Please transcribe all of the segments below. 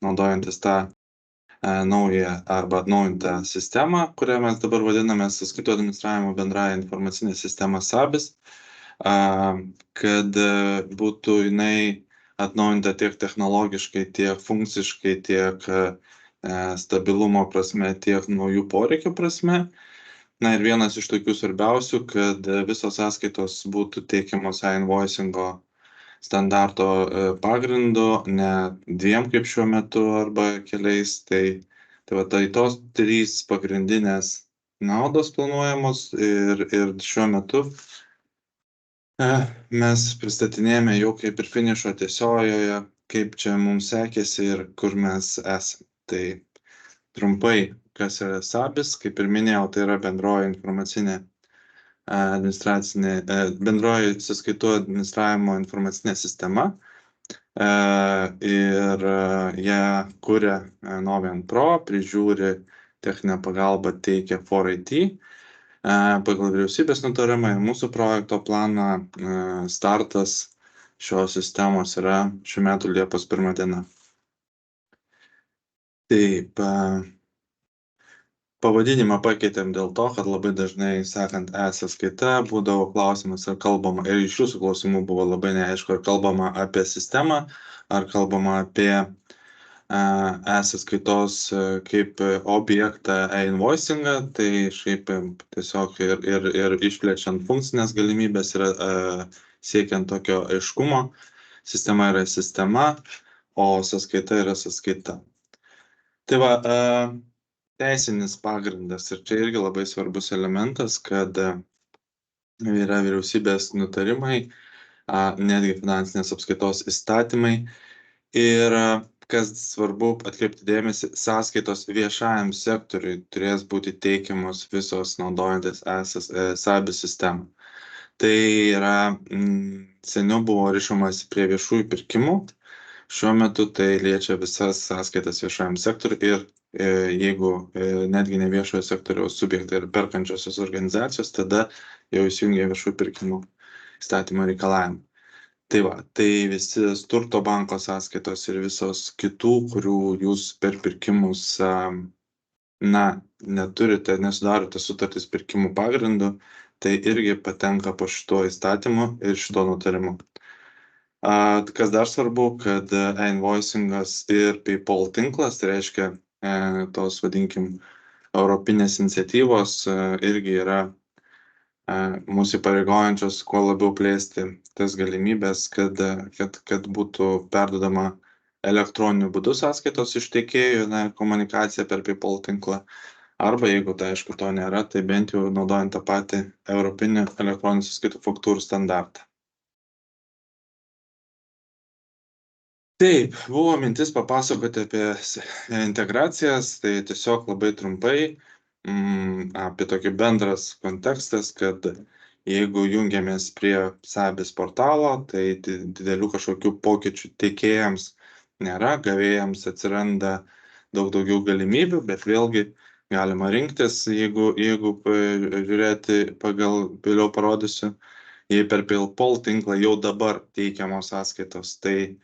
naudojantis tą naują arba atnaujintą sistemą, kurią mes dabar vadiname sąskaitų administravimo bendrąja informacinė sistema SABIS, kad būtų jinai atnaujinta tiek technologiškai, tiek funkciškai, tiek stabilumo prasme, tiek naujų poreikių prasme. Na ir vienas iš tokių svarbiausių, kad visos sąskaitos būtų teikiamos e-invoicingo standarto pagrindu, ne dviem kaip šiuo metu arba keliais. Tai tos trys pagrindinės naudos planuojamos ir šiuo metu mes pristatinėjame jau kaip ir finišo tiesiojoje, kaip čia mums sekėsi ir kur mes esame. Tai trumpai, kas yra SABIS, kaip ir minėjau, tai yra bendroji informacinė bendroji sąskaitų administravimo informacinė sistema ir ją kuria Novien Pro, prižiūri techninę pagalbą teikia 4IT pagal vyriausybės nutarimą ir mūsų projekto planą. Startas šios sistemos yra šių metų Liepos 1 diena. Taip, pavadinimą pakeitėm dėl to, kad labai dažnai sakant e-sąskaita būdavo klausimas, ar kalbama, ir iš jūsų klausimų buvo labai neaišku, ar kalbama apie sistemą, ar kalbama apie e-sąskaitos kaip objektą e-invoicingą, tai šiaip tiesiog ir išplečiant funkcinės galimybės ir siekiant tokio aiškumo, sistema yra sistema, o sąskaita yra sąskaita. Tai va, teisinis pagrindas ir čia irgi labai svarbus elementas, kad yra vyriausybės nutarimai, netgi finansinės apskaitos įstatymai ir kas svarbu atkreipti dėmesį, sąskaitos viešajam sektoriui turės būti teikiamos visos naudojantis SABIS sistemą. Tai yra, seniau buvo rišamas prie viešųjų pirkimų, šiuo metu tai liečia visas sąskaitas viešajam sektoriui ir jeigu netgi ne viešojo sektoriaus subjektai ir perkančiosios organizacijos, tada jau įsijungia viešųjų pirkimų įstatymo reikalavimai. Tai va, tai visi turto banko sąskaitos ir visos kitų, kurių jūs per pirkimus neturite, nesudarote sutartis pirkimų pagrindu, tai irgi patenka po šituo įstatymu ir šituo nutarimu. Kas dar svarbu, kad e-invoicingas ir PayPal tinklas, tai reiškia tos, vadinkim, europinės iniciatyvos irgi yra mūsų įpareigojančios kuo labiau plėsti tas galimybės, kad būtų perduodama elektroniniu būdu sąskaitos iš tiekėjų komunikacija per PayPal tinklą. Arba jeigu tai aišku to nėra, tai bent jau naudojant tą patį europinį elektroninių sąskaitų faktūrų standartą. Taip, buvo mintis papasakoti apie integracijas, tai tiesiog labai trumpai apie tokį bendras kontekstas, kad jeigu jungiamės prie SABIS portalo, tai didelių kažkokių pokyčių tiekėjams nėra, gavėjams atsiranda daug daugiau galimybių, bet vėlgi galima rinktis, jeigu žiūrėti pagal, vėliau parodysiu, jei per PayPal tinklą jau dabar teikiamos sąskaitos, tai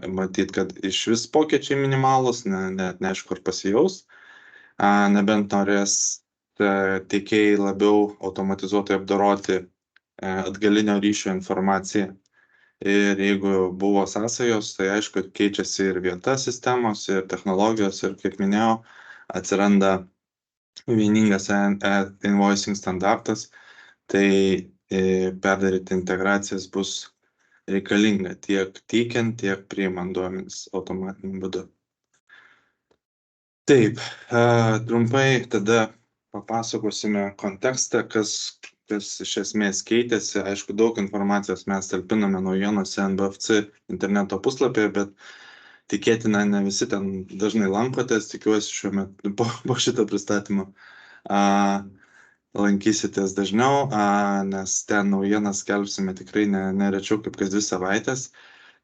matyt, kad iš vis pokyčiai minimalūs, net neaišku, ar pasijaus, nebent norės tiekėjai labiau automatizuotai apdoroti atgalinio ryšio informaciją. Ir jeigu buvo sąsajos, tai aišku, keičiasi ir vieta sistemos, ir technologijos, ir kaip minėjau, atsiranda vieningas e-invoicing standartas, tai perdaryti integracijas bus reikalinga tiek teikiant, tiek priimant duomenis automatiniu būdu. Taip, trumpai tada papasakosime kontekstą, kas iš esmės keitėsi. Aišku, daug informacijos mes talpiname naujienose NBFC interneto puslapyje, bet tikėtina ne visi ten dažnai lankotės, tikiuosi šiuo metu po šito pristatymo lankysitės dažniau, nes ten naujienas skelbsime tikrai ne rečiau kaip kas 2 savaitės,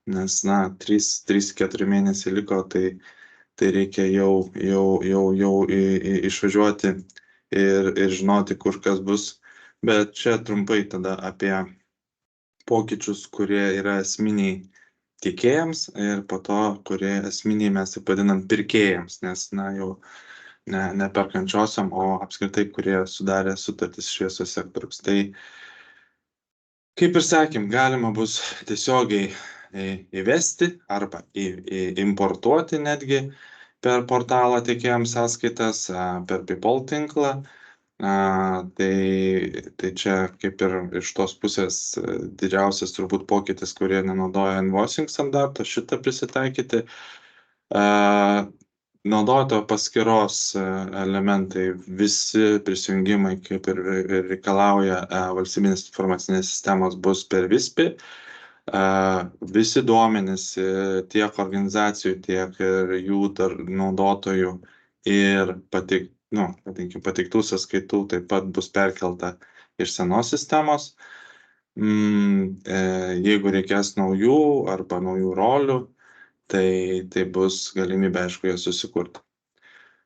nes 3-4 mėnesiai liko, tai reikia jau išvažiuoti ir žinoti, kur kas bus. Bet čia trumpai tada apie pokyčius, kurie yra esminiai tiekėjams ir po to, kurie esminiai mes taip vadinam pirkėjams, nes jau ne perkančiosiom, o apskritai, kurie sudarė sutartis šviesos sektoriaus. Tai kaip ir sakėm, galima bus tiesiogiai įvesti arba importuoti netgi per portalą tiekėjams sąskaitas, per PayPal tinklą. Tai čia kaip ir iš tos pusės didžiausias turbūt pokytis, kurie nenaudoja invoicing standarto, šitą prisitaikyti. Naudotojo paskyros elementai, visi prisijungimai, kaip ir reikalauja valstybinės informacinės sistemos, bus per VISPI. Visi duomenys tiek organizacijų, tiek ir jų naudotojų ir pateiktų sąskaitų taip pat bus perkelta iš senos sistemos. Jeigu reikės naujų arba naujų rolių, tai bus galimybė, aišku, jas susikurti.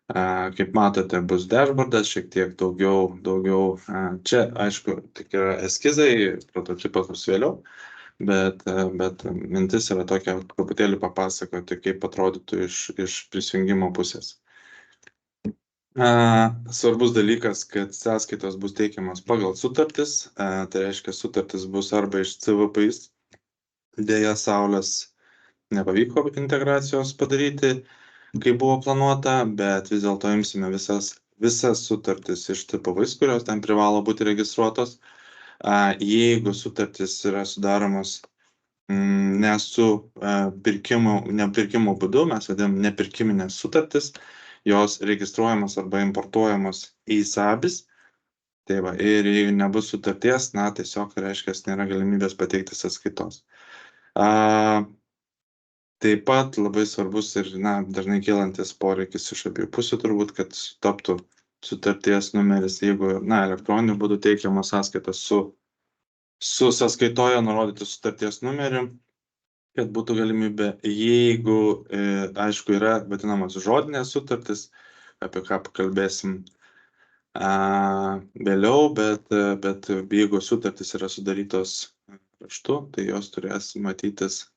Kaip matote, bus dashboardas, šiek tiek daugiau. Čia, aišku, tik yra eskizai, prototipas bus vėliau, bet mintis yra tokia truputėlį papasakoti, kaip atrodytų iš prisijungimo pusės. Svarbus dalykas, kad sąskaitos bus teikiamas pagal sutartis, tai reiškia sutartis bus arba iš CVPIS, dėja Saulės nepavyko integracijos padaryti, kaip buvo planuota, bet vis dėlto imsime visas sutartis iš TPVIS, kurios ten privalo būti registruotos. Jeigu sutartis yra sudaromos ne su pirkimo būdu, mes vadinam nepirkiminės sutartis, jos registruojamos arba importuojamos į SABIS. Tai va, ir jeigu nebus sutarties, tiesiog reiškia, nėra galimybės pateikti sąskaitos. Taip pat labai svarbus ir dažnai kylantis poreikis iš abiejų pusių turbūt, kad taptų sutarties numeris, jeigu elektroniniu būdu teikiamos sąskaitos su sąskaitoje nurodyti sutarties numeriu, kad būtų galimybė, jeigu, aišku, yra vadinamas žodinės sutartis, apie ką pakalbėsim vėliau, bet jeigu sutartis yra sudarytos raštu, tai jos turės matytis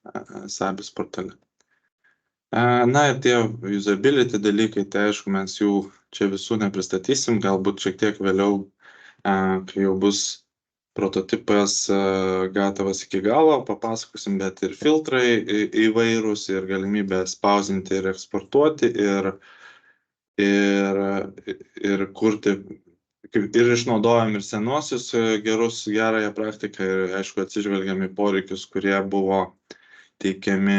SABIS portale. Ir tie usability dalykai, tai aišku, mes jų čia visų nepristatysim, galbūt šiek tiek vėliau, kai jau bus prototipas gatavas iki galo, papasakosim, bet ir filtrai įvairūs, ir galimybė spausdinti ir eksportuoti, ir kurti, ir išnaudojam ir senuosius gerąją praktiką, ir aišku, atsižvelgiam į poreikius, kurie buvo teikiami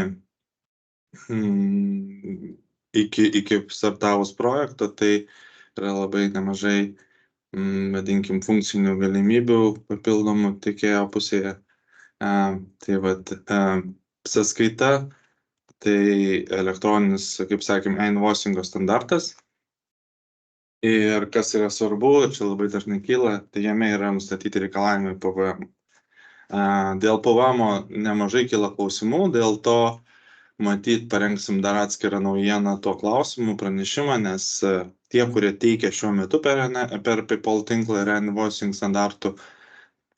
iki startavus projekto, tai yra labai nemažai vadinkim, funkcinių galimybių papildomų tiekėjo pusėje. Tai sąskaita, tai elektroninis, kaip sakėm, invoicingo standartas. Ir kas yra svarbu, ir čia labai dažnai kyla, tai jame yra nustatyti reikalavimai PVM. Dėl PVM nemažai kyla klausimų, dėl to matyt parengsim dar atskirą naujieną tuo klausimu, pranešimą, nes tie, kurie teikia šiuo metu per PayPal tinklą ir invoicing standartų,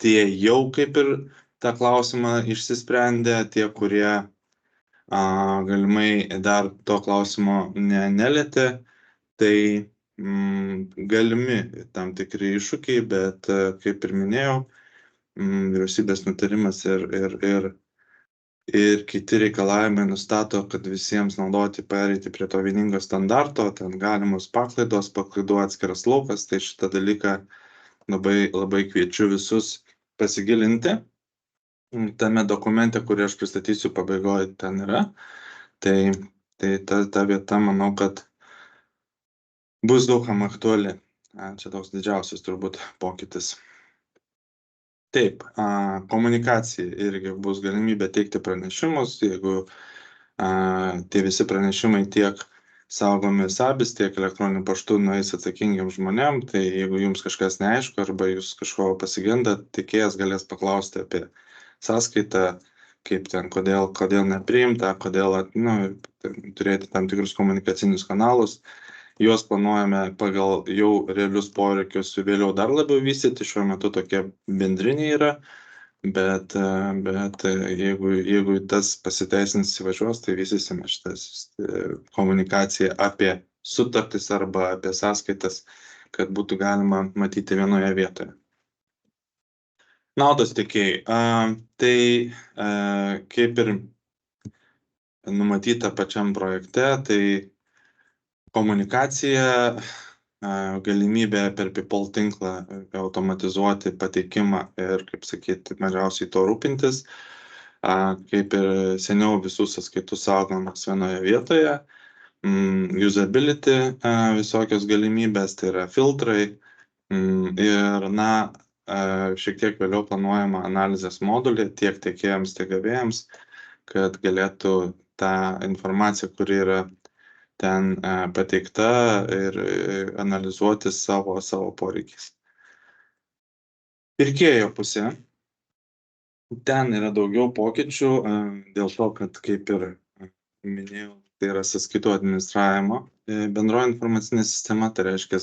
tie jau kaip ir tą klausimą išsisprendė, tie, kurie galimai dar to klausimo nelietė, tai galimi tam tikri iššūkiai, bet kaip ir minėjau, vyriausybės nutarimas ir kiti reikalavimai nustato, kad visiems naudoti pereiti prie to vieningo standarto, ten galimos paklaidų atskiras laukas, tai šitą dalyką labai kviečiu visus pasigilinti. Tame dokumente, kurį aš pristatysiu pabaigoje, ten yra. Tai ta vieta, manau, kad bus daugam aktuali. Čia toks didžiausias turbūt pokytis. Taip, komunikacija irgi bus galimybė teikti pranešimus, jeigu tie visi pranešimai tiek saugomi SABIS, tiek elektroniniu paštu nueis atsakingiem žmonėm, tai jeigu jums kažkas neaišku arba jūs kažko pasigendat, tiekėjas galės paklausti apie sąskaitą, kaip ten, kodėl nepriimta, kodėl turėti tam tikrus komunikacinius kanalus. Juos planuojame pagal jau realius poreikius vėliau dar labiau vystyti, šiuo metu tokie bendriniai yra, bet jeigu tas pasiteisins įsivažiuos, tai vystysime šitas komunikaciją apie sutartis arba apie sąskaitas, kad būtų galima matyti vienoje vietoje. Naudos tiekėjai. Tai kaip ir numatyta pačiam projekte, tai komunikacija, galimybė per PayPal tinklą automatizuoti pateikimą ir, kaip sakyti, mažiausiai to rūpintis. Kaip ir seniau visų sąskaitų saugomas vienoje vietoje. Usability visokios galimybės, tai yra filtrai. Ir, šiek tiek vėliau planuojama analizės modulį tiek tiekėjams, tiek gavėjams, kad galėtų tą informaciją, kuri yra ten pateikta ir analizuoti savo poreikiais. Pirkėjo pusė. Ten yra daugiau pokyčių dėl to, kad, kaip ir minėjau, tai yra sąskaitų administravimo bendroji informacinė sistema, tai reiškia,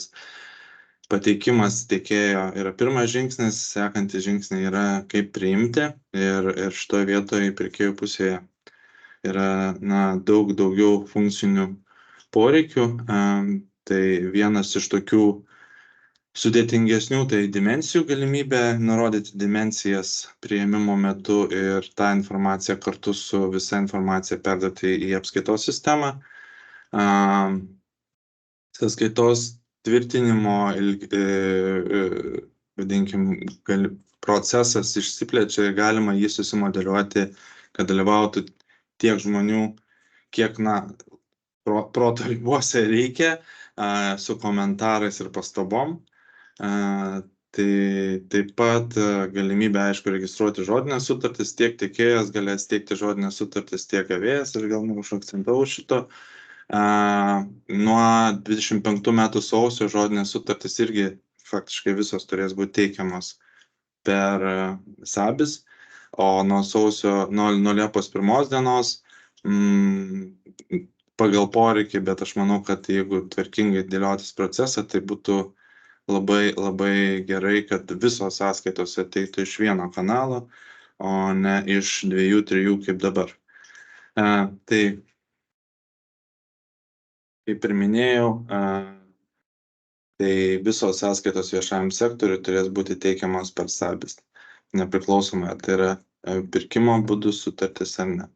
pateikimas tiekėjo yra pirmas žingsnis, sekantis žingsniai yra kaip priimti ir šitoje vietoje pirkėjų pusėje yra daug daugiau funkcinių poreikių. Tai vienas iš tokių sudėtingesnių, tai dimensijų galimybė nurodyti dimensijas priėmimo metu ir tą informaciją kartu su visa informacija perduoti į apskaitos sistemą. Sąskaitos tvirtinimo, vadinkim, procesas išsiplečia ir galima jį susimodeliuoti, kad dalyvautų tiek žmonių, kiek, proto ribose reikia, su komentarais ir pastabom. Tai taip pat galimybė, aišku, registruoti žodinės sutartis, tiek tiekėjas galės teikti žodinės sutartis, tiek gavėjas, aš gal neužakcentavau šito. Nuo 25 metų sausio žodinės sutartis irgi faktiškai visos turės būti teikiamos per SABIS, o nuo Liepos 1 dienos pagal poreikį, bet aš manau, kad jeigu tvarkingai dėliotis procesą, tai būtų labai gerai, kad visos sąskaitos ateitų iš vieno kanalo, o ne iš 2-3 kaip dabar. Tai kaip ir minėjau, tai visos sąskaitos viešajam sektoriui turės būti teikiamos per SABIS, nepriklausomai, ar tai yra pirkimo būdu sutartis ar ne.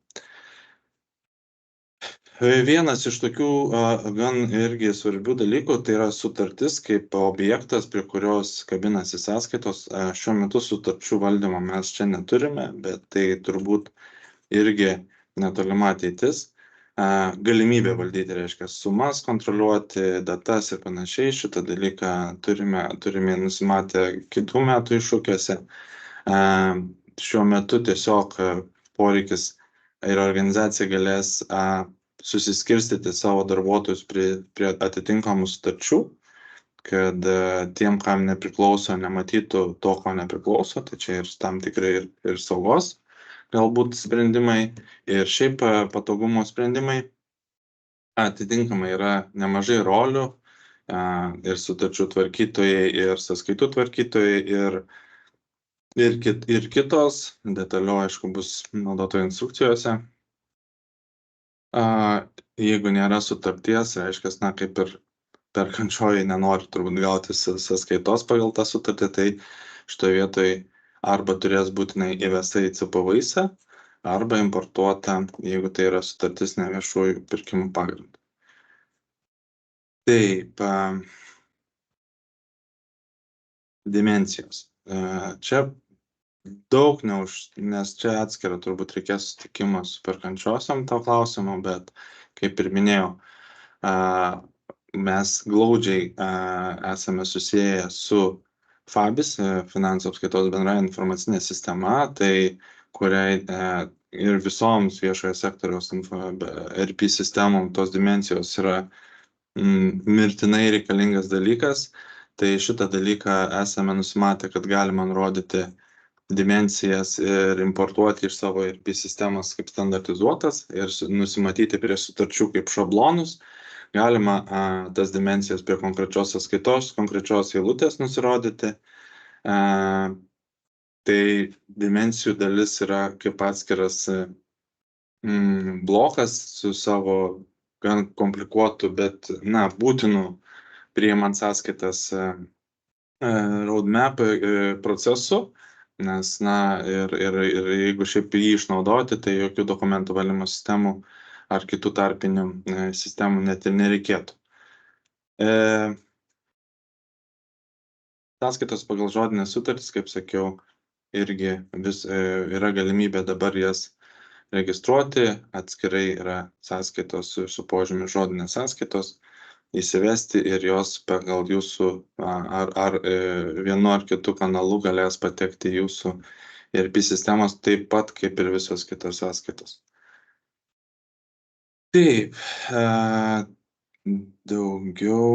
Vienas iš tokių gan irgi svarbių dalykų, tai yra sutartis kaip objektas, prie kurios kabinasi sąskaitos. Šiuo metu sutarčių valdymo mes čia neturime, bet tai turbūt irgi netolima ateitis. Galimybė valdyti, reiškia, sumas kontroliuoti, datas ir panašiai. Šitą dalyką turime nusimatę kitų metų iššūkiuose. Šiuo metu tiesiog poreikis ir organizacija galės susiskirstyti savo darbuotojus prie atitinkamų sutarčių, kad tiem, kam nepriklauso, nematytų to, ko nepriklauso. Tai čia ir tam tikrai ir saugos galbūt sprendimai ir šiaip patogumo sprendimai. Atitinkamai yra nemažai rolių ir sutarčių tvarkytojai, ir sąskaitų tvarkytojai, ir kitos. Detaliau, aišku, bus naudotojų instrukcijose. Jeigu nėra sutarties, reiškia, kaip ir perkančioji nenori turbūt gauti sąskaitos pagal tą sutartį, tai šitoje vietoje arba turės būtinai įvesta į CPVISą, arba importuota, jeigu tai yra sutartis ne viešųjų pirkimų pagrindu. Taip, dimensijos. Čia daug nes čia atskira turbūt reikės susitikimo su perkančiosiom to klausimo, bet kaip ir minėjau, mes glaudžiai esame susiję su FABIS, finansų apskaitos bendra informacinė sistema, tai kuriai ir visoms viešojo sektoriaus ERP sistemom tos dimensijos yra mirtinai reikalingas dalykas. Tai šitą dalyką esame nusimatę, kad galima nurodyti dimensijas ir importuoti iš savo ERP sistemos kaip standartizuotas ir nusimatyti prie sutarčių kaip šablonus. Galima tas dimensijas prie konkrečios sąskaitos, konkrečios eilutės nusirodyti. Tai dimensijų dalis yra kaip atskiras blokas su savo gan komplikuotu, bet būtinu priimant sąskaitas roadmap procesu, nes ir jeigu šiaip jį išnaudoti, tai jokių dokumentų valdymo sistemų ar kitų tarpinių sistemų net ir nereikėtų. Sąskaitos pagal žodinės sutartis, kaip sakiau, irgi yra galimybė dabar jas registruoti, atskirai yra sąskaitos su požymiu žodinės sąskaitos, įsivesti ir jos pagal jūsų ar vienu ar kitu kanalu galės patekti jūsų ERP sistemos taip pat kaip ir visos kitos sąskaitos. Taip, daugiau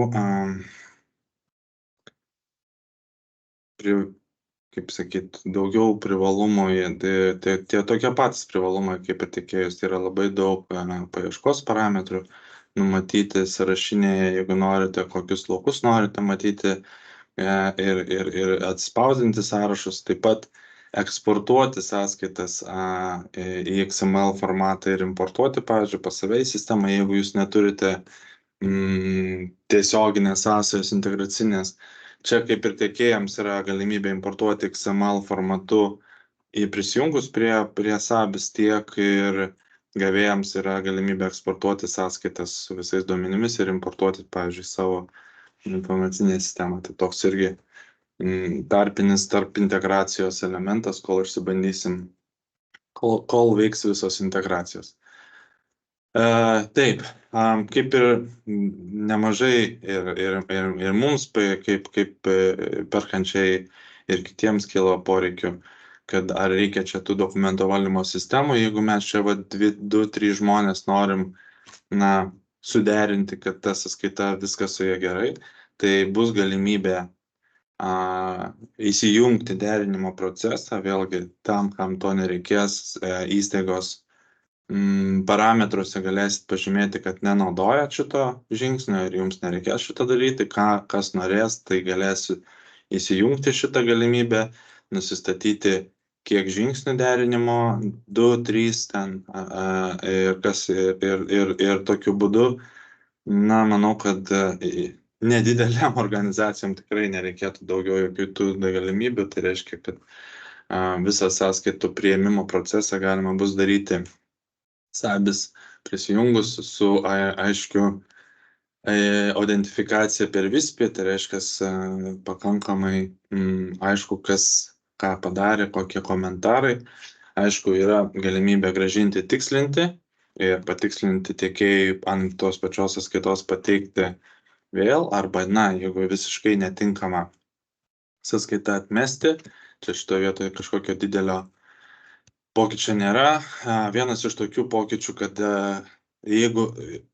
kaip sakyt, daugiau privalumų, tie tokie patys privalumai kaip ir tikėjus, tai yra labai daug paieškos parametrų numatyti sąrašinėje, jeigu norite, kokius laukus norite matyti ir atspausdinti sąrašus, taip pat eksportuoti sąskaitas į XML formatą ir importuoti, pavyzdžiui, pas save į sistemą, jeigu jūs neturite tiesioginės sąsajos integracinės. Čia kaip ir tiekėjams yra galimybė importuoti XML formatu į prisijungus prie SABIS, tiek ir gavėjams yra galimybė eksportuoti sąskaitas su visais duomenimis ir importuoti, pavyzdžiui, savo informacinę sistemą. Tai toks irgi tarpinis tarp integracijos elementas, kol išsibandysim, kol veiks visos integracijos. Taip, kaip ir nemažai ir mums, kaip perkančiai ir kitiems kilo poreikių, kad ar reikia čia tų dokumento valdymo sistemų, jeigu mes čia 2-3 žmonės norim suderinti, kad ta sąskaita viskas su ja gerai, tai bus galimybė įsijungti derinimo procesą, vėlgi tam, kam to nereikės, įstaigos parametruose galėsit pažymėti, kad nenaudojat šito žingsnio ir jums nereikės šito daryti. Kas norės, tai galės įsijungti šitą galimybę, nusistatyti kiek žingsnių derinimo, 2-3 ten, ir tokiu būdu, manau, kad nedideliam organizacijom tikrai nereikėtų daugiau jokių tų galimybių, tai reiškia, kad visą sąskaitų priėmimo procesą galima bus daryti SABIS prisijungus su aiškiu identifikacija per VISP, tai reiškia pakankamai aišku, kas ką padarė, kokie komentarai. Aišku, yra galimybė grąžinti, tikslinti ir patikslinti tiekėjui ant tos pačios sąskaitos pateikti vėl, arba, jeigu visiškai netinkama sąskaita atmesti. Čia šitoje vietoje kažkokio didelio pokyčio nėra. Vienas iš tokių pokyčių, kad jeigu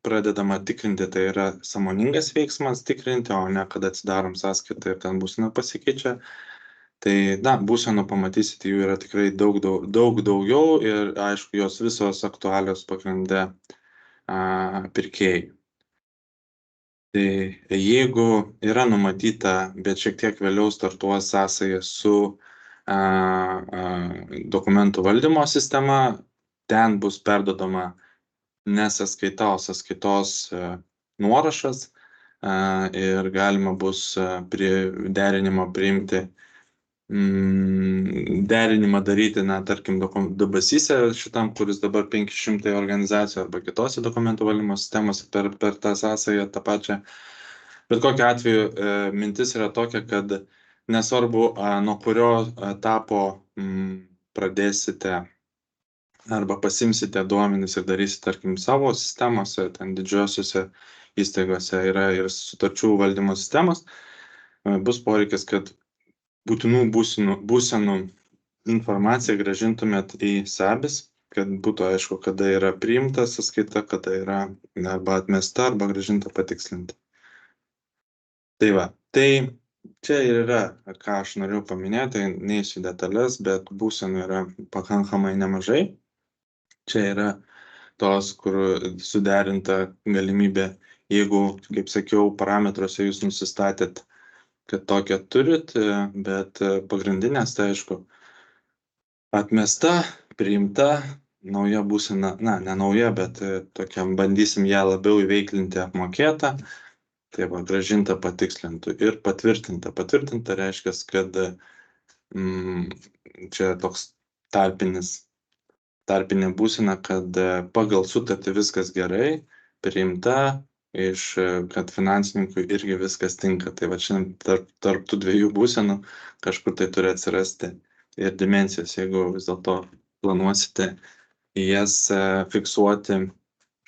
pradedama tikrinti, tai yra sąmoningas veiksmas tikrinti, o ne kad atsidarom sąskaitą ir ten būsena pasikeičia. Tai, būsenų pamatysite, jų yra tikrai daug daugiau ir, aišku, jos visos aktualios pagrinde pirkėjai. Tai jeigu yra numatyta, bet šiek tiek vėliau startuos sąsaja su dokumentų valdymo sistema, ten bus perduodama ne sąskaita, o sąskaitos nuorašas ir galima bus derinimą priimti, derinimą daryti, tarkim, DBASYS-e šitam, kuris dabar 500 organizacijų arba kitose dokumentų valdymo sistemose per tą sąsają tą pačią. Bet kokiu atveju mintis yra tokia, kad nesvarbu, nuo kurio etapo pradėsite arba pasimsite duomenis ir darysite, tarkim, savo sistemose, ten didžiosiuose įstaigose yra ir sutarčių valdymo sistemos, bus poreikis, kad būtinų būsenų informaciją grąžintumėt į SABIS, kad būtų aišku, kada yra priimta sąskaita, kada yra arba atmesta, arba grąžinta patikslinta. Tai va, tai čia ir yra, ką aš noriu paminėti, neįsiu detalės, bet būsenų yra pakankamai nemažai. Čia yra tos, kur suderinta galimybė, jeigu, kaip sakiau, parametruose jūs nusistatėt, kad tokią turit, bet pagrindinės, tai aišku, atmesta, priimta, nauja būsena, ne nauja, bet tokia bandysim ją labiau įveiklinti, apmokėta. Tai va, grąžinta, patikslinta ir patvirtinta. Patvirtinta reiškia, kad čia toks tarpinė būsena, kad pagal sutartį viskas gerai, priimta, kad finansininkui irgi viskas tinka. Tai va šiandien tarp tų dviejų būsenų kažkur tai turi atsirasti ir dimensijos, jeigu vis dėlto planuosite jas fiksuoti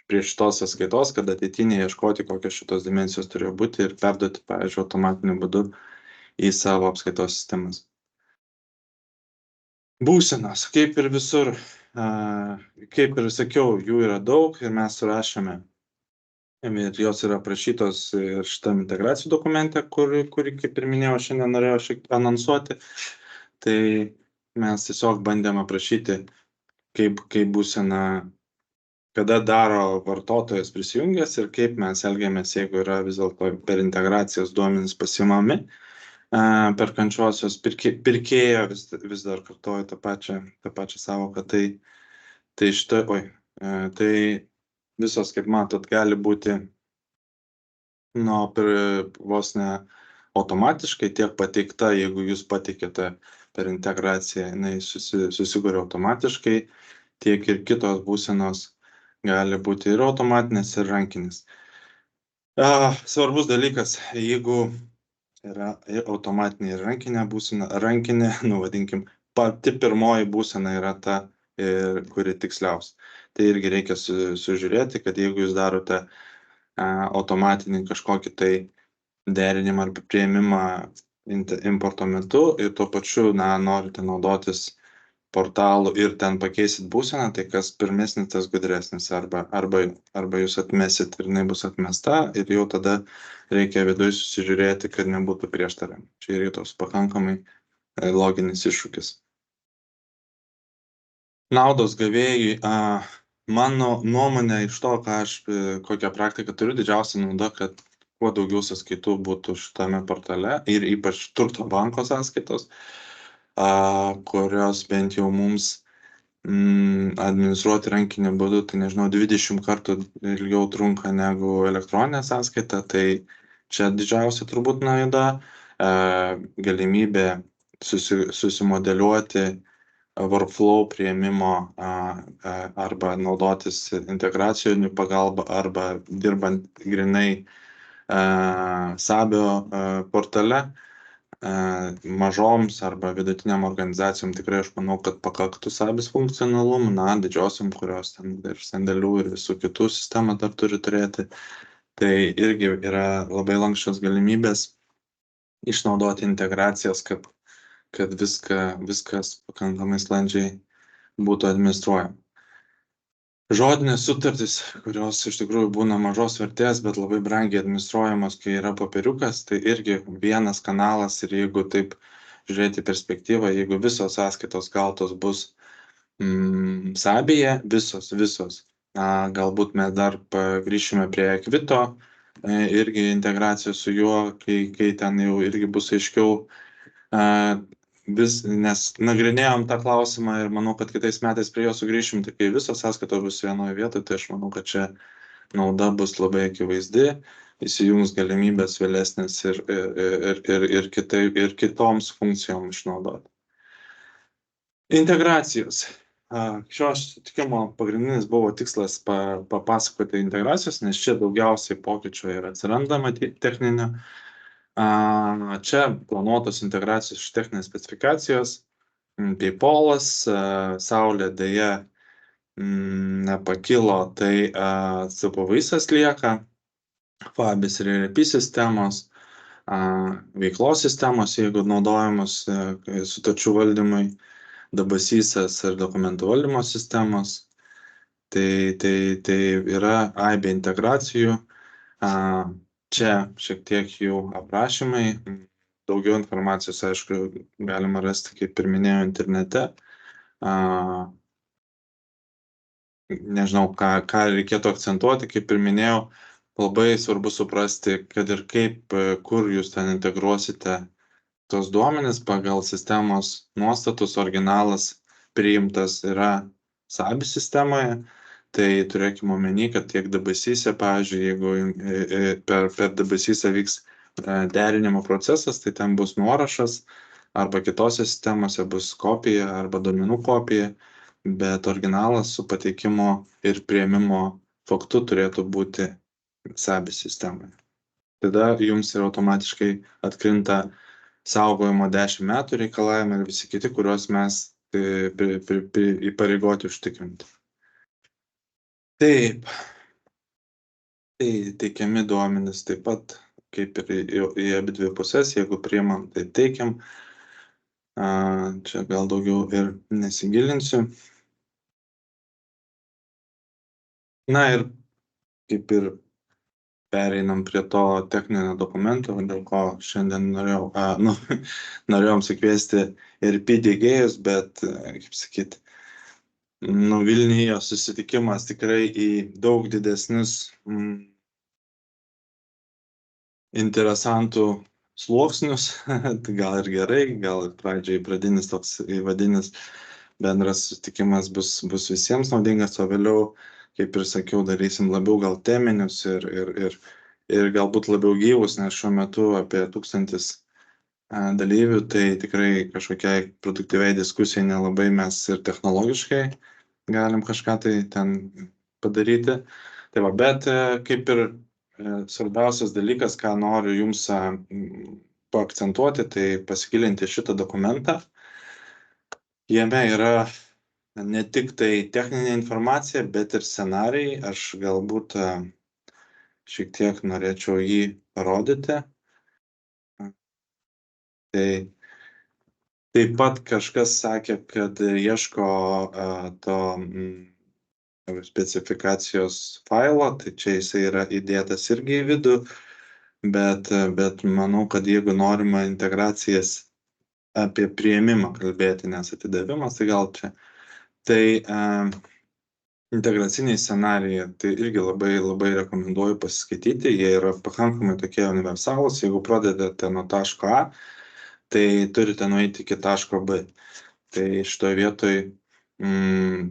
prie šitos sąskaitos, kad ateityje ieškoti, kokios šitos dimensijos turėjo būti ir perduoti, pavyzdžiui, automatiniu būdu į savo apskaitos sistemas. Būsenos, kaip ir visur, kaip ir sakiau, jų yra daug ir mes surašėme. Ir jos yra aprašytos ir šitam integracijų dokumente, kurį, kaip ir minėjau, šiandien norėjau šiek tiek anonsuoti. Tai mes tiesiog bandėm aprašyti, kaip būsena, kada daro vartotojas prisijungęs ir kaip mes elgiamės, jeigu yra vis dėlto per integracijas duomenys pasimami. Perkančiosios pirkėjo, vis dar kartuoju tą pačią savoką, tai visos, kaip matot, gali būti vos ne automatiškai tiek pateikta, jeigu jūs pateikėte per integraciją, jinai susikuria automatiškai, tiek ir kitos būsenos gali būti ir automatinės, ir rankinės. Svarbus dalykas, jeigu yra automatinė ir rankinė būsena, rankinė, vadinkim, pati pirmoji būsena yra ta, kuri tiksliausia. Tai irgi reikia sužiūrėti, kad jeigu jūs darote automatinį kažkokį tai derinimą arba priėmimą importo metu ir tuo pačiu norite naudotis portalų ir ten pakeisit būseną, tai kas pirmesnis, tas gudresnis, arba jūs atmesit ir jinai bus atmesta ir jau tada reikia viduje susižiūrėti, kad nebūtų prieštaravimų. Čia yra toks pakankamai loginis iššūkis. Naudos gavėjai, mano nuomonė iš to, kokią praktiką turiu, didžiausia nauda, kad kuo daugiau sąskaitų būtų šitame portale ir ypač turto banko sąskaitos, kurios bent jau mums administruoti rankiniu būdu, tai nežinau, 20 kartų ilgiau trunka negu elektroninė sąskaita, tai čia didžiausia turbūt nauda, galimybė susimodeliuoti workflow priėmimo arba naudotis integracijų pagalba arba dirbant grinai Sabio portale. Mažoms arba vidutiniam organizacijom tikrai aš manau, kad pakaktų Sabis funkcionalumų, didžiosiam, kurios ten ir sandėlių ir visų kitų sistemą dar turi turėti. Tai irgi yra labai lankščios galimybės išnaudoti integracijas, kad viskas pakankamai sklandžiai būtų administruojama. Žodinės sutartys, kurios iš tikrųjų būna mažos vertės, bet labai brangiai administruojamos, kai yra popieriukas, tai irgi vienas kanalas ir jeigu taip žiūrėti perspektyvą, jeigu visos sąskaitos gautos bus Sabije, visos. Galbūt mes dar grįšime prie Kvito, irgi integracija su juo, kai ten jau irgi bus aiškiau, nes nagrinėjom tą klausimą ir manau, kad kitais metais prie jo sugrįšim, tai kai visos sąskaitos bus vienoje vietoje, tai aš manau, kad čia nauda bus labai akivaizdi, įsijungs galimybės vėlesnės ir kitoms funkcijom išnaudoti. Integracijos. Šio susitikimo pagrindinis buvo tikslas papasakoti integracijos, nes čia daugiausiai pokyčių ir atsiranda matyti techninio. Čia planuotos integracijos iš techninės specifikacijos, PayPalas, Saulė dėja nepakilo, tai CPVisas lieka, Fabis ir ERP sistemos, veiklos sistemos, jeigu naudojamos sutarčių valdymui, Dabasysas ir dokumentų valdymo sistemos, tai yra aibė integracijų. Čia šiek tiek jų aprašymai, daugiau informacijos, aišku, galima rasti, kaip ir minėjau, internete. Nežinau, ką reikėtų akcentuoti, kaip ir minėjau, labai svarbu suprasti, kad ir kur jūs ten integruosite tos duomenis pagal sistemos nuostatus, originalas priimtas yra SABI sistemoje, tai turėkime omeny, kad tiek DBSys, pavyzdžiui, jeigu per DBSys vyks derinimo procesas, tai ten bus nuorašas, arba kitose sistemose bus kopija arba duomenų kopija, bet originalas su pateikimo ir priėmimo faktu turėtų būti SABI sistemoje. Tada jums ir automatiškai atkrinta saugojimo 10 metų reikalavimai ir visi kiti, kuriuos mes įpareigoti užtikrinti. Taip, tai teikiami duomenys taip pat, kaip ir į abi dvi pusės, jeigu priimam, tai teikiam. Čia gal daugiau ir nesigilinsiu. Na ir kaip ir pereinam prie to techninio dokumento, dėl ko šiandien norėjom sukviesti ir pidėgėjus, bet, kaip sakyt, nuvilnijo susitikimas tikrai į daug didesnius interesantų sluoksnius, gal ir gerai, gal pradinis toks įvadinis bendras susitikimas bus visiems naudingas, o vėliau, kaip ir sakiau, darysim labiau gal teminius ir galbūt labiau gyvus, nes šiuo metu apie 1000 dalyvių, tai tikrai kažkokiai produktyviai diskusijai nelabai mes ir technologiškai galim kažką tai ten padaryti. Tai va, bet kaip ir svarbiausias dalykas, ką noriu jums paakcentuoti, tai pasigilinti šitą dokumentą. Jame yra ne tik tai techninė informacija, bet ir scenarijai. Aš galbūt šiek tiek norėčiau jį parodyti. Tai taip pat kažkas sakė, kad ieško to specifikacijos failo, tai čia jisai yra įdėtas irgi į vidų, bet manau, kad jeigu norima integracijas apie priėmimą kalbėti, nes atidavimas, tai gal čia. Tai integraciniai scenarijai, tai irgi labai rekomenduoju pasiskaityti, jie yra pakankamai tokie universalūs, jeigu pradedate nuo taško A, tai turite nueiti iki taško B. Tai šitoje vietoje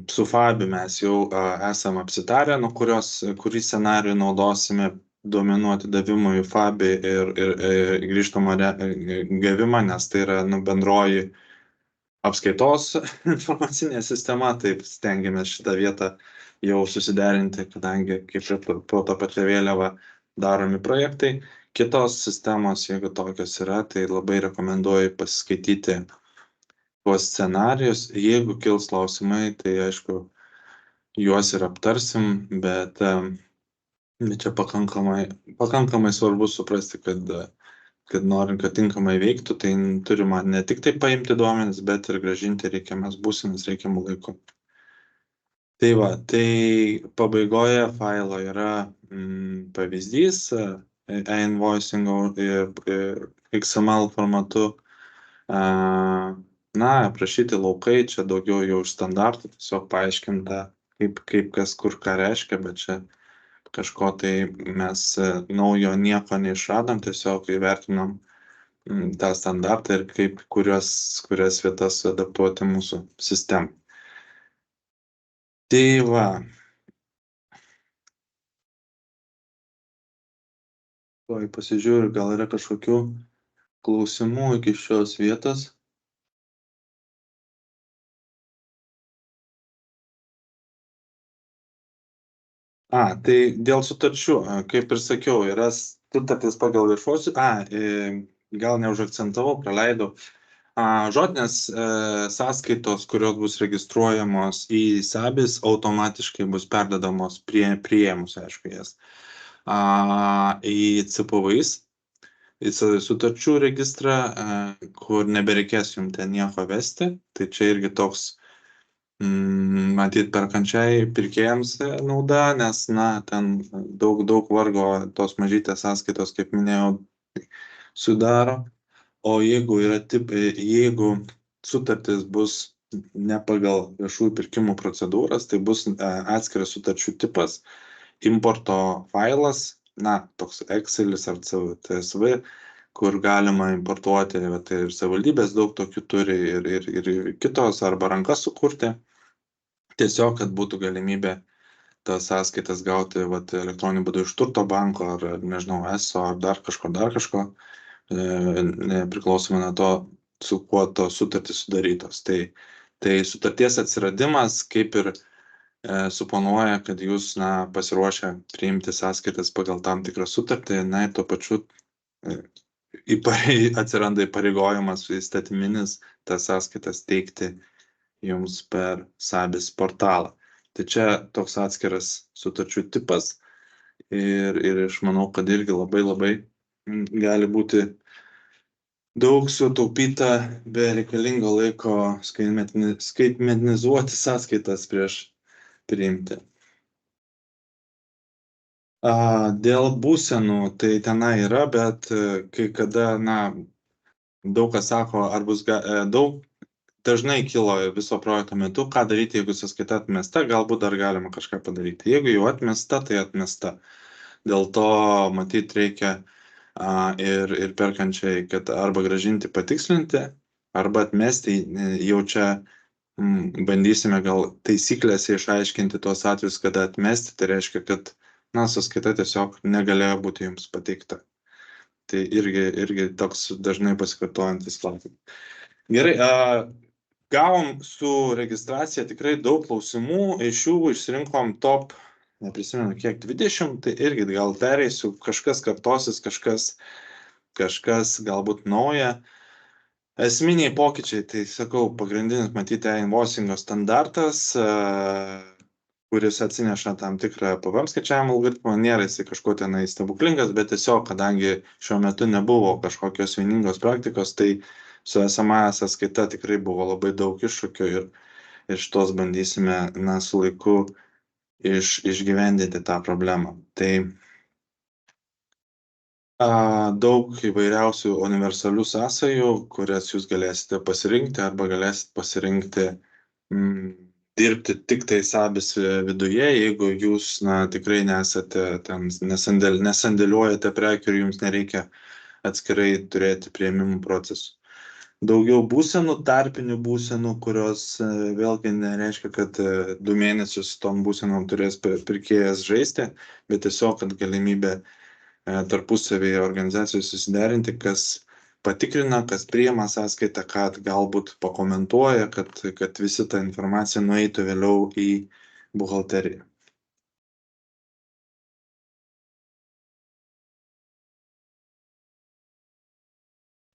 su FABI mes jau esam apsitarę, nuo kurį scenarijų naudosime duomenų atidavimui FABI ir grįžtamą gavimą, nes tai yra bendroji apskaitos informacinė sistema, taip stengiamės šitą vietą jau susiderinti, kadangi kaip ir po tą pačią vėliavą daromi projektai. Kitos sistemos, jeigu tokios yra, tai labai rekomenduoju pasiskaityti tuos scenarijus. Jeigu kils klausimai, tai aišku, juos ir aptarsim, bet čia pakankamai svarbu suprasti, kad norint, kad tinkamai veiktų, tai turima ne tik tai paimti duomenis, bet ir grąžinti reikiamas būsenas reikiamų laiku. Tai va, tai pabaigoje failo yra pavyzdys e-invoicingo XML formatu. Aprašyti laukai, čia daugiau jau iš standartų, tiesiog paaiškinta, kaip kas kur ką reiškia, bet čia kažko tai mes naujo nieko neišradom, tiesiog įvertinom tą standartą ir kurias vietas adaptuoti mūsų sistemą. Tai va. Pasižiūriu, gal yra kažkokių klausimų iki šios vietos. Tai dėl sutarčių, kaip ir sakiau, yra sutartis pagal viešuosius, gal neužakcentavau, praleidau. Žodinės sąskaitos, kurios bus registruojamos į SABIS, automatiškai bus perdedamos priėmus, aišku, jas į CPVIS, į sutarčių registrą, kur nebereikės jums ten nieko vesti. Tai čia irgi toks matyt perkančiai pirkėjams nauda, nes ten daug vargo tos mažytės sąskaitos, kaip minėjau, sudaro. O jeigu sutartis bus ne pagal viešųjų pirkimų procedūras, tai bus atskiras sutarčių tipas, importo failas, toks Excelis ar CSV, kur galima importuoti, vat, ir savivaldybės daug tokių turi ir kitos arba rankas sukurti. Tiesiog, kad būtų galimybė tas sąskaitas gauti vat, elektroniniu būdu iš turto banko ar nežinau, ESO ar dar kažko, priklausomai nuo to, su kuo tos sutartys sudarytos. Tai sutarties atsiradimas kaip ir suponuoja, kad jūs pasiruošę priimti sąskaitas pagal tam tikrą sutartį, ir tuo pačiu atsiranda įpareigojimas įstatyminis tas sąskaitas teikti jums per SABIS portalą. Tai čia toks atskiras sutarčių tipas ir aš manau, kad irgi labai gali būti daug sutaupyta be reikalingo laiko skaitmenizuoti sąskaitas prieš priimti. Dėl būsenų tai tenai yra, bet kai kada, daug kas sako, ar bus daug dažnai kilo viso projekto metu, ką daryti, jeigu sąskaita atmesta, galbūt dar galima kažką padaryti. Jeigu jau atmesta, tai atmesta. Dėl to matyt reikia ir perkančiai, kad arba grąžinti, patikslinti, arba atmesti. Jau čia bandysime gal taisyklėse išaiškinti tuos atvejus, kada atmesti, tai reiškia, kad sąskaita tiesiog negalėjo būti jums pateikta. Tai irgi toks dažnai pasikartojantis klausimas. Gerai, gavom su registracija tikrai daug klausimų, iš jų išsirinkom top, neprisimenu kiek, 20, tai irgi gal pereisiu, kažkas kartosis, kažkas galbūt nauja. Esminiai pokyčiai, tai sakau, pagrindinis matyti invoicingo standartas, kuris atsineša tam tikrą PVM skaičiavimo algoritmą, nėra jisai kažkuo tenai stebuklingas, bet tiesiog, kadangi šiuo metu nebuvo kažkokios vieningos praktikos, tai su esamąja sąskaita tikrai buvo labai daug iššūkių ir šitos bandysime, su laiku išgyvendinti tą problemą. Tai daug įvairiausių universalių sąsajų, kurias jūs galėsite pasirinkti arba galėsite pasirinkti dirbti tik tai SABIS viduje, jeigu jūs tikrai nesate ten, nesandėliuojate prekių ir jums nereikia atskirai turėti priėmimų procesų. Daugiau būsenų, tarpinių būsenų, kurios vėlgi nereiškia, kad 2 mėnesius tom būsenom turės pirkėjas žaisti, bet tiesiog, kad galimybė tarpusavėje organizacijų susiderinti, kas patikrina, kas priima sąskaitą, kad galbūt pakomentuoja, kad visi ta informacija nueitų vėliau į buhalteriją.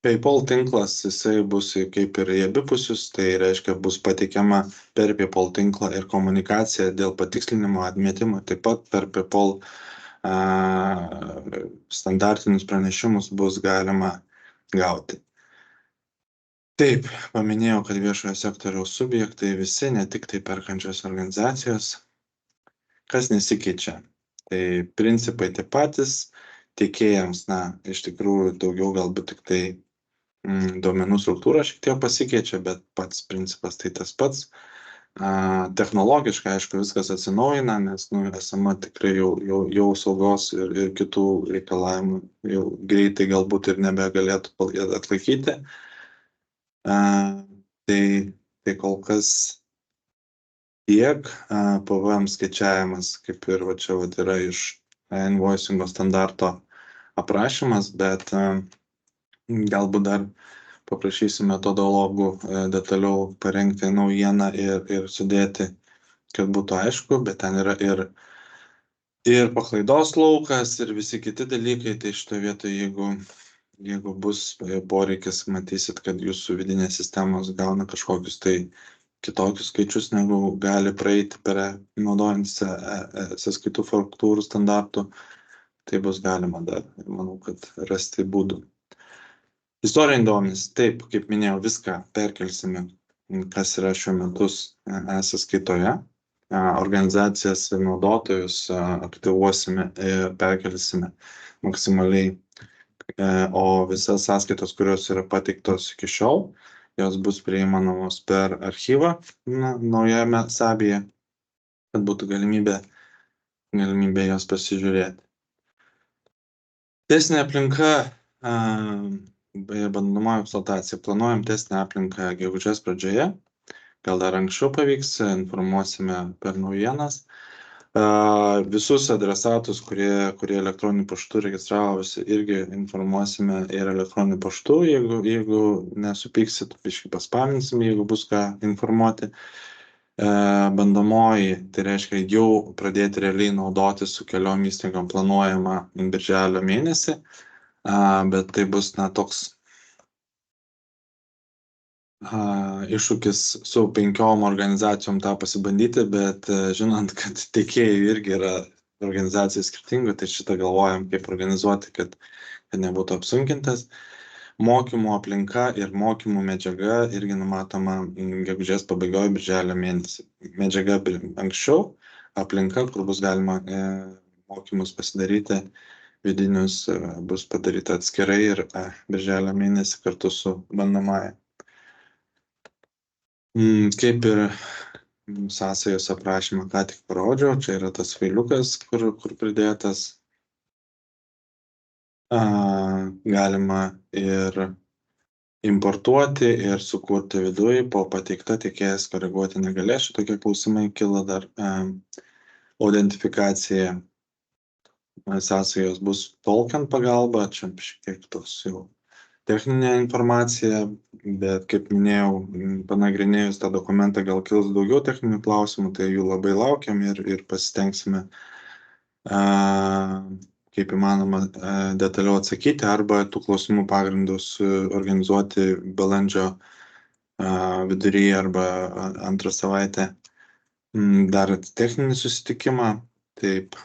PayPal tinklas, jisai bus kaip ir į abipusius, tai reiškia bus pateikiama per PayPal tinklą ir komunikacija dėl patikslinimo, atmetimo, taip pat per PayPal standartinius pranešimus bus galima gauti. Taip, paminėjau, kad viešojo sektoriaus subjektai visi, ne tik tai perkančios organizacijos, kas nesikeičia. Tai principai tie patys, tiekėjams, iš tikrųjų daugiau galbūt tik tai duomenų struktūra šiek tiek pasikeičia, bet pats principas tai tas pats. Technologiškai, aišku, viskas atsinaujina, nes esama tikrai jau saugos ir kitų reikalavimų jau greitai galbūt ir nebegalėtų atlaikyti. Tai kol kas tiek PVM skaičiavimas, kaip ir čia yra iš invoicingo standarto aprašymas, bet galbūt dar paprašysiu metodologų detaliau parengti naujieną ir sudėti, kad būtų aišku, bet ten yra ir paklaidos laukas, ir visi kiti dalykai, tai šitoje vietoje, jeigu bus poreikis, matysit, kad jūsų vidinės sistemos gauna kažkokius tai kitokius skaičius, negu gali praeiti naudojant sąskaitų faktūrų standartų, tai bus galima dar, manau, kad rasti būdų. Istoriniai duomenys, taip, kaip minėjau, viską perkelsime, kas yra šiuo metu sąskaitoje. Organizacijas ir naudotojus aktyvuosime ir perkelsime maksimaliai, o visas sąskaitos, kurios yra pateiktos iki šiol, jos bus prieinamos per archyvą naujame SABIje, kad būtų galimybė jos pasižiūrėti. Teisinė aplinka Bandomoji eksploatacija. Planuojam testinę aplinką gegužės pradžioje. Gal dar anksčiau pavyks, informuosime per naujienas. Visus adresatus, kurie elektroniniu paštu registravosi, irgi informuosime ir elektroniniu paštu, jeigu nesupyksit, biškį paspaminsim, jeigu bus ką informuoti. Bandomoji, tai reiškia jau pradėti realiai naudoti su keliom įstaigom planuojama birželio mėnesį, bet tai bus toks iššūkis su 5 organizacijom tą pasibandyti, bet žinant, kad tiekėjai irgi yra organizacijų skirtingų, tai šitą galvojam, kaip organizuoti, kad nebūtų apsunkintas. Mokymų aplinka ir mokymų medžiaga irgi numatoma gegužės pabaigoje, birželio mėnesį. Medžiaga anksčiau, aplinka, kur bus galima mokymus pasidaryti, vidinius bus padaryta atskirai ir birželio mėnesį kartu su bandomąja. Kaip ir sąsajos aprašymą ką tik parodžiau, čia yra tas failiukas, kur pridėtas. Galima ir importuoti ir sukurti viduj, po pateikta tiekėjas koreguoti negalės. Šitokie klausimai kilo dar. Autentifikacija sąsajos bus Tolkien pagalba, čia šiek tiek toks jau techninė informacija, bet kaip minėjau, panagrinėjus tą dokumentą gal kils daugiau techninių klausimų, tai jų labai laukiam ir pasistengsime kaip įmanoma detaliau atsakyti arba tų klausimų pagrindus organizuoti balandžio viduryje arba antrą savaitę dar techninį susitikimą. Taip,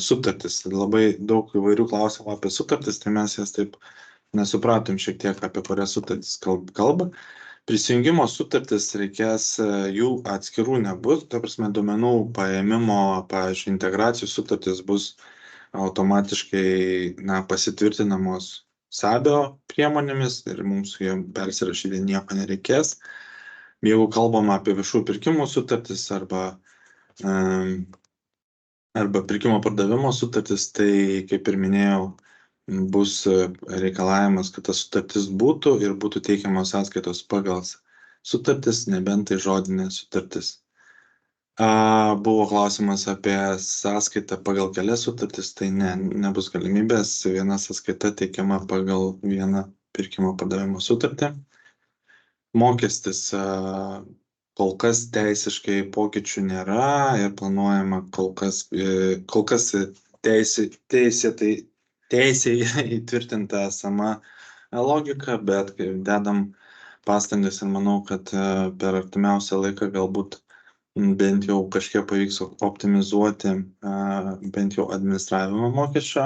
sutartis, labai daug įvairių klausimų apie sutartis, tai mes jas taip nesupratom šiek tiek, apie kurias sutartis kalba. Prisijungimo sutartis reikės, jų atskirų nebus, ta prasme, duomenų paėmimo, pavyzdžiui, integracijų sutartis bus automatiškai pasitvirtinamos SABio priemonėmis ir mums su jom persirašyti nieko nereikės. Jeigu kalbam apie viešų pirkimų sutartis arba pirkimo pardavimo sutartis, tai kaip ir minėjau, bus reikalavimas, kad ta sutartis būtų ir būtų teikiamos sąskaitos pagal sutartis, nebent tai žodinė sutartis. Buvo klausimas apie sąskaitą pagal kelias sutartis, tai nebus galimybės, viena sąskaita teikiama pagal vieną pirkimo pardavimo sutartį. Mokestis kol kas teisiškai pokyčių nėra ir planuojama kol kas teisėje įtvirtinta esama logika, bet dedam pastangas ir manau, kad per artimiausią laiką galbūt bent jau kažkiek pavyks optimizuoti bent jau administravimo mokesčio.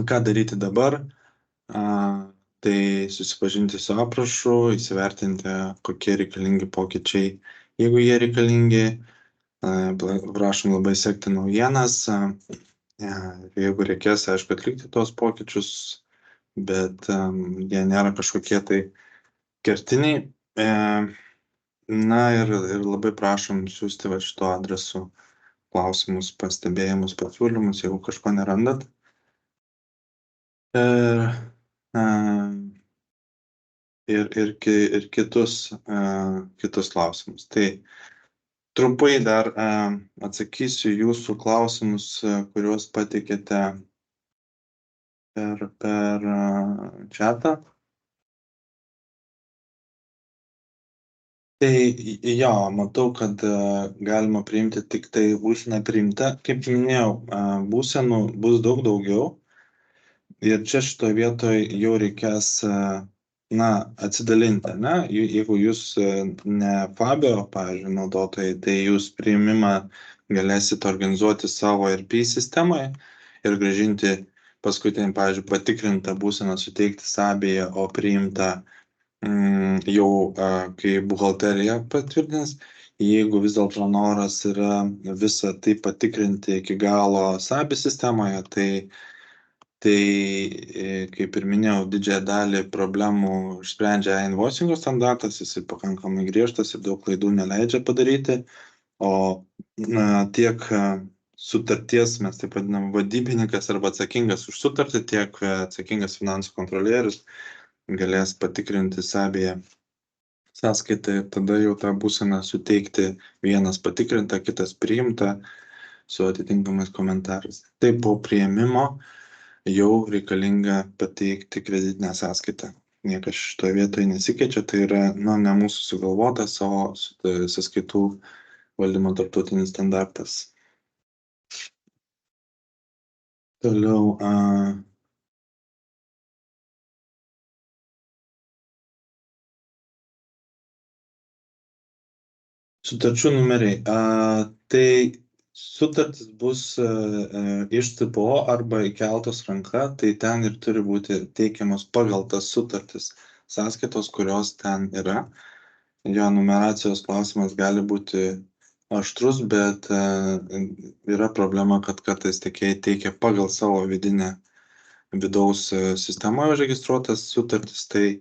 Ką daryti dabar? Tai susipažinti su aprašu, įsivertinti, kokie reikalingi pokyčiai, jeigu jie reikalingi. Prašom labai sekti naujienas. Jeigu reikės, aišku, atlikti tos pokyčius, bet jie nėra kažkokie tai kertiniai. Ir labai prašom siųsti šito adresu klausimus, pastebėjimus, pasiūlymus, jeigu kažko nerandat. Ir kitus klausimus. Tai trumpai dar atsakysiu jūsų klausimus, kuriuos pateikėte per chatą. Tai jo, matau, kad galima priimti tik tai būseną priimta. Kaip minėjau, būsenų bus daug daugiau. Ir čia šitoje vietoje jau reikės atsidalinti, jeigu jūs ne Fabio, pavyzdžiui, naudotojai, tai jūs priėmimą galėsite organizuoti savo ERP sistemoje ir grąžinti paskutinį, pavyzdžiui, patikrintą būseną suteikti Sabėje, o priimtą jau kai buhalterija patvirtins. Jeigu vis dėlto noras yra visą tai patikrinti iki galo Sabė sistemoje, tai, kaip ir minėjau, didžiąją dalį problemų išsprendžia invoicingo standartas, jis pakankamai griežtas ir daug klaidų neleidžia padaryti, o tiek sutarties, mes taip vadinam, vadybininkas arba atsakingas už sutartį, tiek atsakingas finansų kontrolierius galės patikrinti savėje sąskaitą ir tada jau tą būseną suteikti vienas patikrinta, kitas priimta su atitinkamais komentarais. Taip po priėmimo jau reikalinga pateikti kreditinę sąskaitą. Niekas šitoje vietoje nesikeičia, tai yra ne mūsų sugalvotas, o sąskaitų valdymo tarptautinis standartas. Toliau sutarčių numeriai. Tai sutartis bus iš CPO arba įkeltos ranka, tai ten ir turi būti teikiamos pagal tas sutartis sąskaitos, kurios ten yra. Jo numeracijos klausimas gali būti aštrus, bet yra problema, kad kartais tiekėjai teikia pagal savo vidaus sistemoje užregistruotas sutartis, tai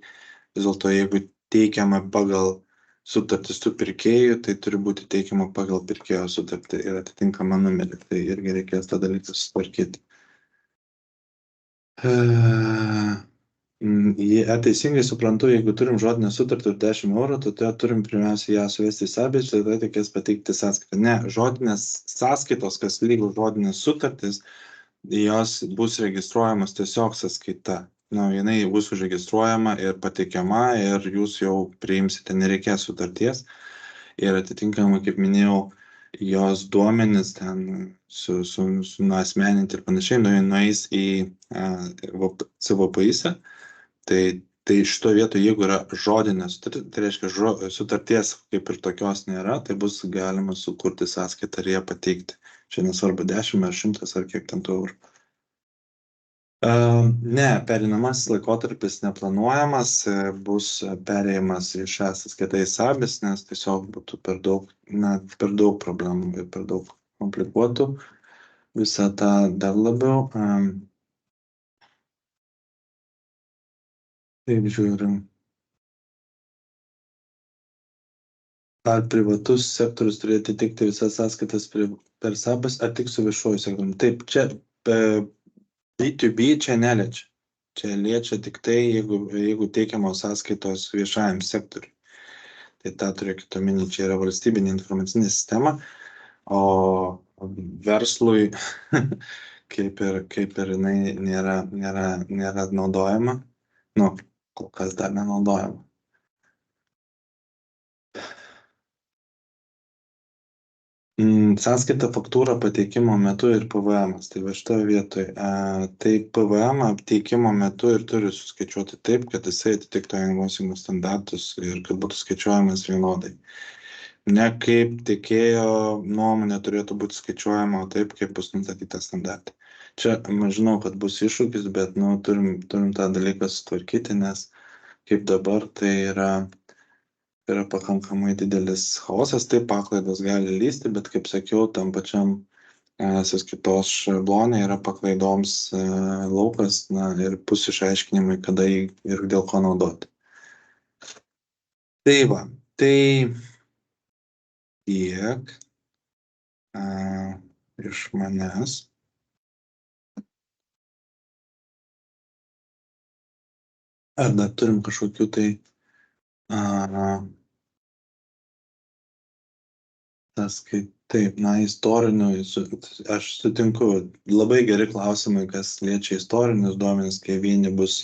vis dėlto jeigu teikiama pagal sutartis su pirkėju, tai turi būti teikiama pagal pirkėjo sutartį ir atitinkamą numerį. Tai irgi reikės tą dalyką sutvarkyti. Jei teisingai suprantu, jeigu turim žodinę sutartį už 10 eurų, tada turim pirmiausia ją suvesti į sąskaitas, tada reikės pateikti sąskaitą. Ne, žodinės sąskaitos, kas lygu žodinės sutartys, jos bus registruojamos tiesiog sąskaita. Jinai bus užregistruojama ir pateikiama ir jūs jau priimsite, nereikės sutarties. Ir atitinkamai, kaip minėjau, jos duomenis ten nuasmeninti ir panašiai nueis į CVPI-są. Tai šito vietoje, jeigu yra žodinė sutartis, tai reiškia sutarties kaip ir tokios nėra, tai bus galima sukurti sąskaitą ir ją pateikti. Čia nesvarbu 10 ar 100 ar kiek ten tų eurų. Ne, pereinamasis laikotarpis neplanuojamas, bus perėjimas į šią sąskaitą į SABIS, nes tiesiog būtų per daug problemų ir per daug komplikuotų visą tą dar labiau. Taip žiūrim. Ar privatus sektorius turi atitikti visas sąskaitas per SABIS, ar tik su viešuoju sektoriumi? Taip, čia B2B čia neliečia. Čia liečia tik tai, jeigu teikiamos sąskaitos viešajam sektoriui. Tai tą turėkite omeny, čia yra valstybinė informacinė sistema, o verslui kaip ir jinai nėra naudojama. Kol kas dar nenaudojama. Sąskaita faktūra pateikimo metu ir PVM-as. Tai va šitoje vietoje. Tai PVM teikimo metu ir turi suskaičiuoti taip, kad jisai atitiktų invoicingo standartus ir kad būtų skaičiuojamas vienodai. Ne kaip tiekėjo nuomonė turėtų būti skaičiuojama, o taip, kaip bus nustatyta standartai. Čia, žinau, kad bus iššūkis, bet turim tą dalyką sutvarkyti, nes kaip dabar tai yra pakankamai didelis chaosas, taip paklaidos gali lysti, bet kaip sakiau, tam pačiam sąskaitos šablone yra paklaidoms laukas ir bus išaiškinimai, kada ir dėl ko naudoti. Tai va, tai tiek iš manęs. Ar dar turim kažkokių tai taip, istorinių, aš sutinku, labai geri klausimai, kas liečia istorinius duomenis, kai vieni bus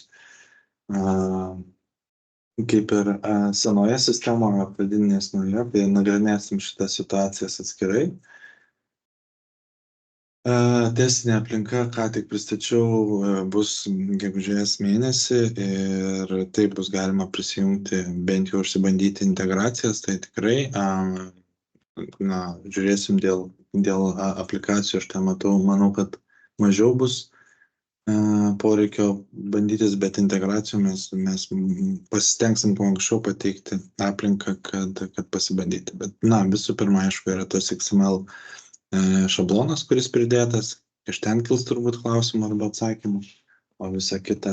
kaip ir senoje sistemoje, pradinės naujoje, tai nagrinėsim šitas situacijas atskirai. Testinė aplinka, ką tik pristačiau, bus gegužės mėnesį ir taip bus galima prisijungti, bent jau išsibandyti integracijas, tai tikrai žiūrėsim dėl aplikacijų, aš tą matau, manau, kad mažiau bus poreikio bandytis, bet integracijų mes pasistengsim kuo anksčiau pateikti aplinką, kad pasibandyti. Bet, visų pirma, aišku, yra tos XML šablonas, kuris pridėtas, iš ten kils turbūt klausimų arba atsakymų, o visa kita.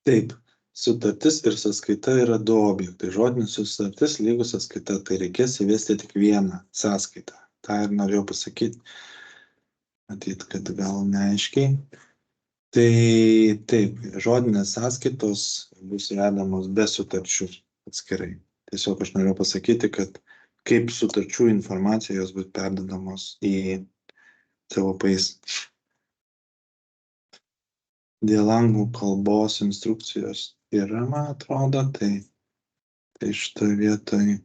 Taip, sutartis ir sąskaita yra du objektai. Žodinis sutartis lygus sąskaita, tai reikės įvesti tik vieną sąskaitą. tą ir norėjau pasakyti. Matyt, kad gal neaiškiai. Tai taip, žodinės sąskaitos bus vedamos be sutarčių atskirai. Tiesiog aš norėjau pasakyti, kad kaip sutarčių informacijos bus perdedamos į CVP-ais. Dėl anglų kalbos instrukcijos yra, man atrodo, tai šitoje vietoje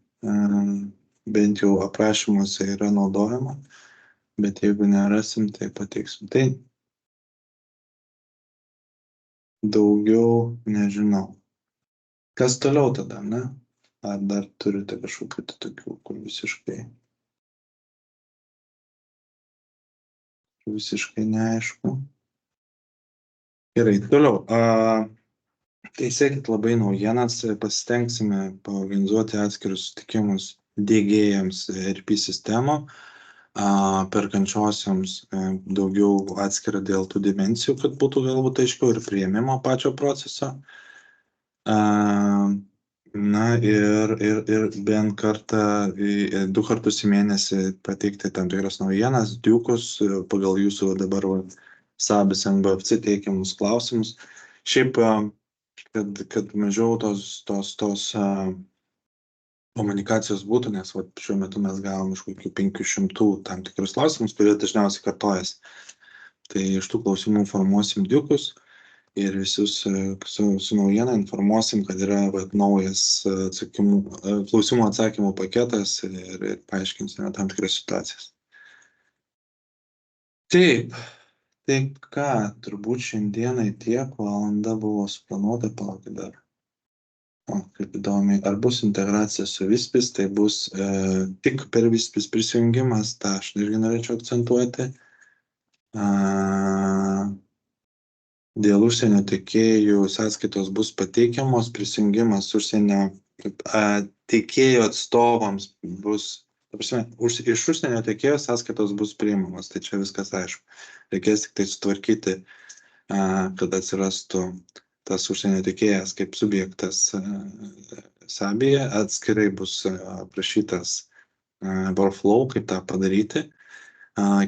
bent jau aprašymuose yra naudojama, bet jeigu nerasim, tai pateiksim. Tai daugiau nežinau. Kas toliau tada, ne? Ar dar turite kažkokių tokių, kur visiškai neaišku? Gerai, toliau. Tai sekit labai naujienas, pasitengsime paorganizuoti atskirus sutikimus diegėjams ERP sistemų, perkančiosioms daugiau atskirą dėl tų dimensijų, kad būtų galbūt aiškiau ir priėmimo pačio proceso. Na ir bent kartą, 2 kartus į mėnesį pateikti tam tikras naujienas, diukus pagal jūsų dabar SABIS NBFC teikiamus klausimus. Šiaip, kad mažiau tos komunikacijos būtų, nes šiuo metu mes gavom iš kokių 500 tam tikrus klausimus, kurie dažniausiai kartojasi. Tai iš tų klausimų formuosim diukus ir visus su naujiena informuosim, kad yra naujas klausimų atsakymų paketas ir paaiškinsime tam tikras situacijas. Taip, tai ką, turbūt šiandienai tiek, valanda buvo suplanuota, palaukit dar. Kaip įdomiai, ar bus integracija su Vispis, tai bus tik per Vispis prisijungimas, tą aš irgi norėčiau akcentuoti. Dėl užsienio tiekėjų sąskaitos bus pateikiamos, prisijungimas užsienio tiekėjų atstovams bus, iš užsienio tiekėjo sąskaitos bus priimamos, tai čia viskas aišku. Reikės tik tai sutvarkyti, kad atsirastų tas užsienio tiekėjas kaip subjektas SABIje, atskirai bus aprašytas workflow, kaip tą padaryti.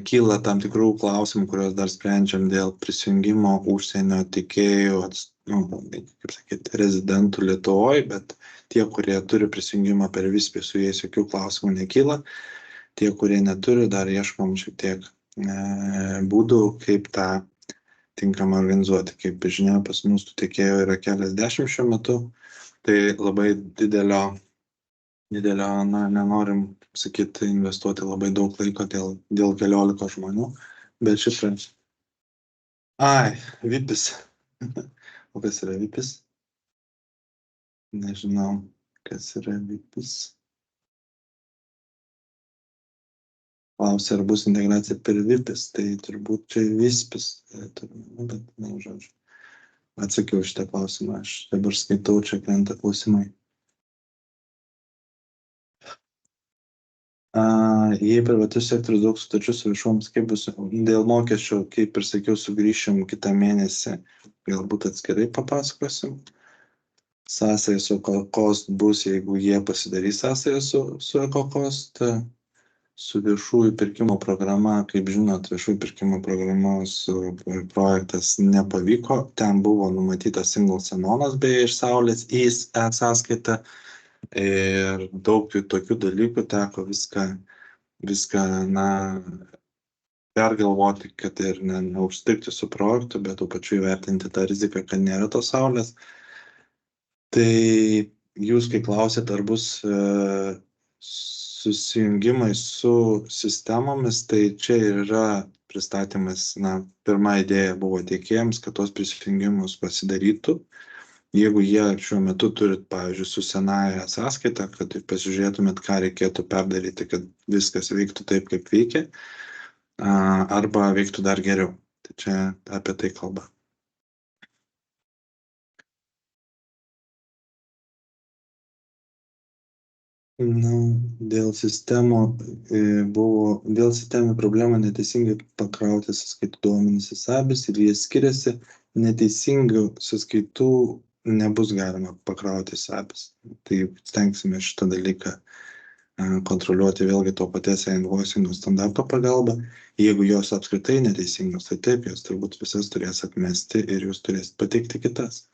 Kyla tam tikrų klausimų, kuriuos dar sprendžiam dėl prisijungimo užsienio tiekėjų, kaip sakyti, rezidentų Lietuvoje, bet tie, kurie turi prisijungimą per Vispį, su jais jokių klausimų nekyla. Tie, kurie neturi, dar ieškom šiek tiek būdų, kaip tą tinkamai organizuoti. Kaip žinia, pas mus tų tiekėjų yra keliasdešimt šiuo metu, tai labai didelio, nenorim, sakyti, investuoti labai daug laiko dėl 14 žmonių, bet šitą... Vipis. O kas yra Vipis? Nežinau, kas yra Vipis. Klausia, ar bus integracija per Vipis, tai turbūt čia Vispis, bet žodžiu. Atsakiau šitą klausimą, aš dabar skaitau, čia krenta klausimai. Jei privatus sektorius daug sutarčių su viešoms, kaip bus dėl mokesčių, kaip ir sakiau, sugrįšim kitą mėnesį, galbūt atskirai papasakosim. Sąsaja su EcoCost bus, jeigu jie pasidarys sąsają su EcoCost. Su viešųjų pirkimo programa, kaip žinot, viešųjų pirkimo programos projektas nepavyko. Ten buvo numatytas single sign-onas beje iš Saulės į e-sąskaitą ir daug tokių dalykų teko viską pergalvoti, kad ir neužstrigti su projektu, bet tuo pačiu įvertinti tą riziką, kad nėra tos Saulės. Tai jūs, kai klausėt, ar bus susijungimai su sistemomis, tai čia ir yra pristatymas, pirma idėja buvo tiekėjams, kad tos prisijungimus pasidarytų. Jeigu jie šiuo metu turit, pavyzdžiui, su senaja sąskaita, kad pasižiūrėtumėt, ką reikėtų perdaryti, kad viskas veiktų taip, kaip veikia, arba veiktų dar geriau. Tai čia apie tai kalba. Dėl sistemų problema neteisingai pakrauti sąskaitų duomenys į SABIS ir jie skiriasi, neteisingų sąskaitų nebus galima pakrauti į SABIS. Tai stengsime šitą dalyką kontroliuoti vėlgi to paties invoicingo standarto pagalba. Jeigu jos apskritai neteisingos, tai taip, jos turbūt visas turės atmesti ir jūs turėsit pateikti kitas.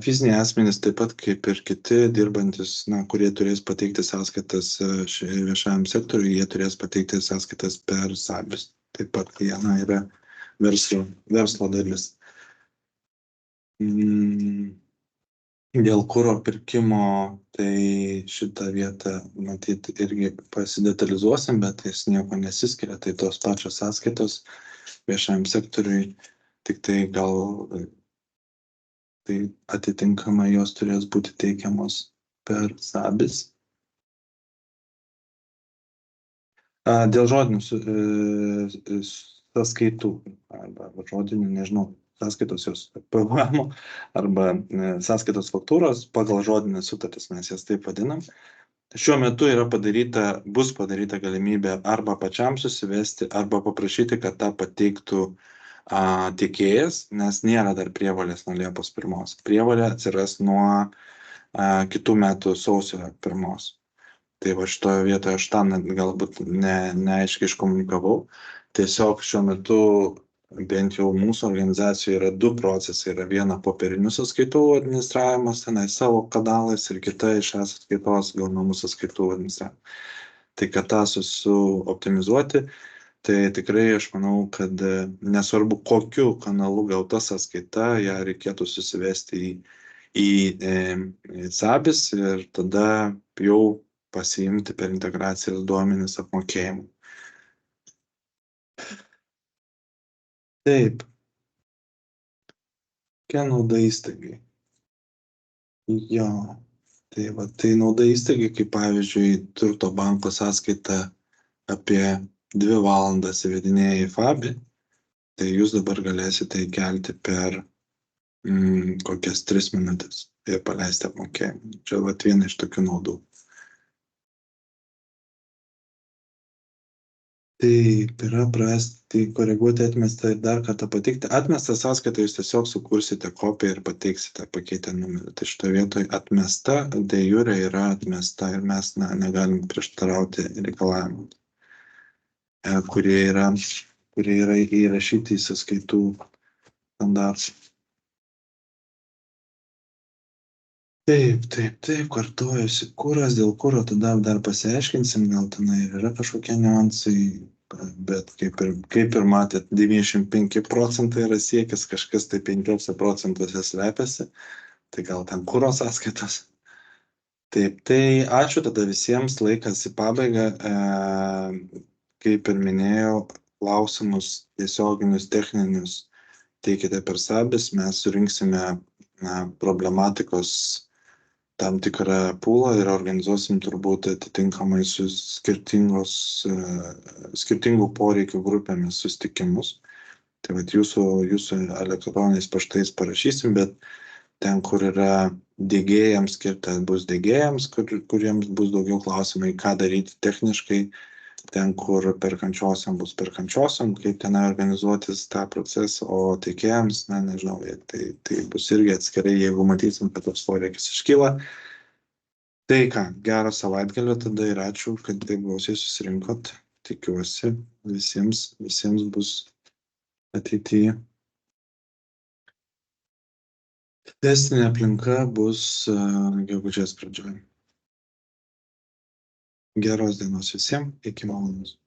Fiziniai asmenys taip pat kaip ir kiti dirbantis, kurie turės pateikti sąskaitas viešajam sektoriui, jie turės pateikti sąskaitas per SABIS. Taip pat jie yra verslo dalis. Dėl kuro pirkimo, tai šitą vietą, matyt, irgi pasidetalizuosim, bet jis nieko nesiskiria, tai tos pačios sąskaitos viešajam sektoriui, tik tai gal tai atitinkamai jos turės būti teikiamos per SABIS. Dėl žodinių sąskaitų arba žodinių, nežinau, sąskaitos jos PVM arba sąskaitos faktūros pagal žodinės sutartis, mes jas taip vadinam. Šiuo metu bus padaryta galimybė arba pačiam susivesti, arba paprašyti, kad tą pateiktų tiekėjas, nes nėra dar prievolės nuo Liepos 1. Prievolė atsiras nuo kitų metų sausio 1. Tai va šitoje vietoje aš tą galbūt neaiškiai iškomunikavau. Tiesiog šiuo metu bent jau mūsų organizacijoje yra 2 procesai. Yra viena popierinių sąskaitų administravimas tenai savo kanalais ir kita iš sąskaitos gaunamų sąskaitų administravimas. Tai kad tą suoptimizuoti, tai tikrai aš manau, kad nesvarbu kokiu kanalu gauta sąskaita, ją reikėtų susivesti į SABIS ir tada jau pasiimti per integracijas duomenis apmokėjimų. Taip. Kokia nauda įstaigai? Jo. Tai nauda įstaigai, kaip pavyzdžiui, turto banko sąskaita apie 2 valandas įvedinėja į FABI, tai jūs dabar galėsite įkelti per kokias 3 minutės ir paleisti apmokėjimą. Čia viena iš tokių naudų. Taip, yra prasti koreguoti atmestą ir dar kartą pateikti. Atmestą sąskaitą jūs tiesiog sukursite kopiją ir pateiksite pakeitę numerį. Tai šitoje vietoje atmesta, de jure yra atmesta ir mes negalim prieštarauti reikalavimams, kurie yra įrašyti į sąskaitų standartus. Taip, kartuojasi kuras, dėl kuro tada dar pasiaiškinsim, gal tenai ir yra kažkokie niuansai, bet kaip ir matėt, 95% yra siekis, kažkas tai 5% slepiasi, tai gal ten kuro sąskaitos. Taip, tai ačiū tada visiems, laikas į pabaigą. Kaip ir minėjau, klausimus tiesioginius, techninius teikite per SABIS, mes surinksime problematikos tam tikrą pūlą ir organizuosim turbūt atitinkamai su skirtingų poreikių grupėmis susitikimus. Tai vat jūsų elektroniniais paštais parašysim, bet ten, kur yra diegėjams skirta, bus diegėjams, kuriems bus daugiau klausimai, ką daryti techniškai. Ten, kur perkančiosiam bus perkančiosiam, kaip tenai organizuotis tą procesą, o teikėjams, nežinau, tai bus irgi atskirai, jeigu matysim, kad toks poreikis iškyla. Tai ką, gero savaitgalio tada ir ačiū, kad taip gausiai susirinkot. Tikiuosi, visiems bus ateityje. Testinė aplinka bus gegužės pradžioje. Geros dienos visiems, iki malonaus.